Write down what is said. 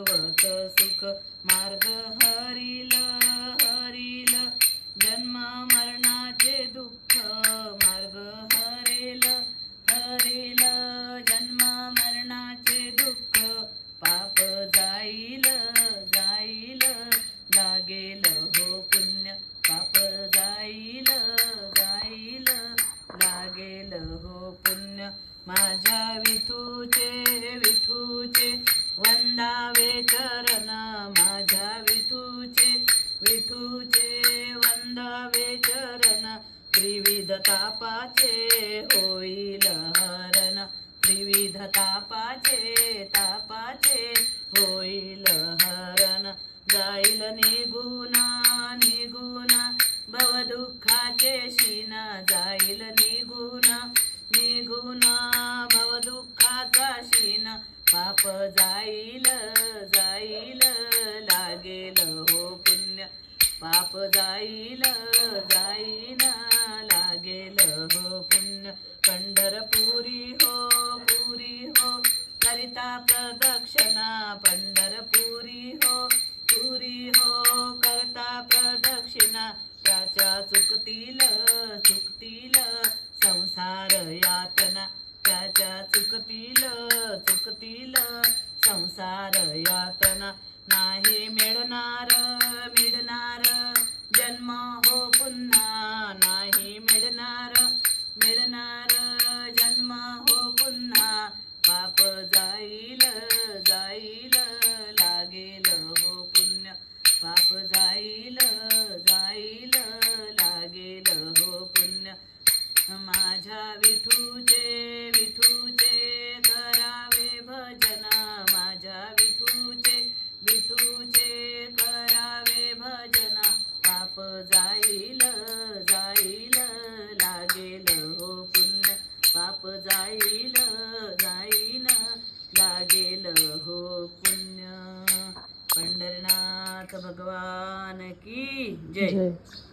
भगवत सुख मार्ग हरिल हरिल जन्म मरणाचे दुःख मार्ग हरेल हरेल जन्म मरणाचे दुःख पाप जाईल जाईल लागेल हो पुण्य पाप जाईल जाईल लागेल हो पुण्य माझ्या विठूचे विठूचे वंदावे चरण माझ्या विठूचे विठूचे वंदावे चरण त्रिविध तापाचे होईल हरण त्रिविध तापाचे तापाचे होईल हरण जाईल निघून निघून भवदुःखाचे शीन जाईल निघून निघून भवदुःखाचा शीन पाप जाईल जाईल लागेल हो पुण्य पाप जाईल जाईन लागेल हो पुण्य पंढरपुरी हो पुरी हो करिता प्रदक्षिणा पंढरपुरी हो पुरी हो करता प्रदक्षिणा त्याच्या चुकतील चुकतील संसार यातना त्याच्या चुकतील चुकतील संसार यातना नाही मिळणार मिळणार जन्म हो पुन्हा नाही मिळणार मिळणार जन्म हो पुन्हा पाप जाईल जाईल लागेल हो पुण्य पाप जाईल जाईल लागेल हो पुण्य माझ्या विठूचे विठूचे करावे भजन माझ्या विठूचे विठूचे करावे भजन पाप जाईल जाईल लागेल हो पुण्य पाप जाईल जाईन लागेल हो पुण्य पंढरनाथ भगवान की जय.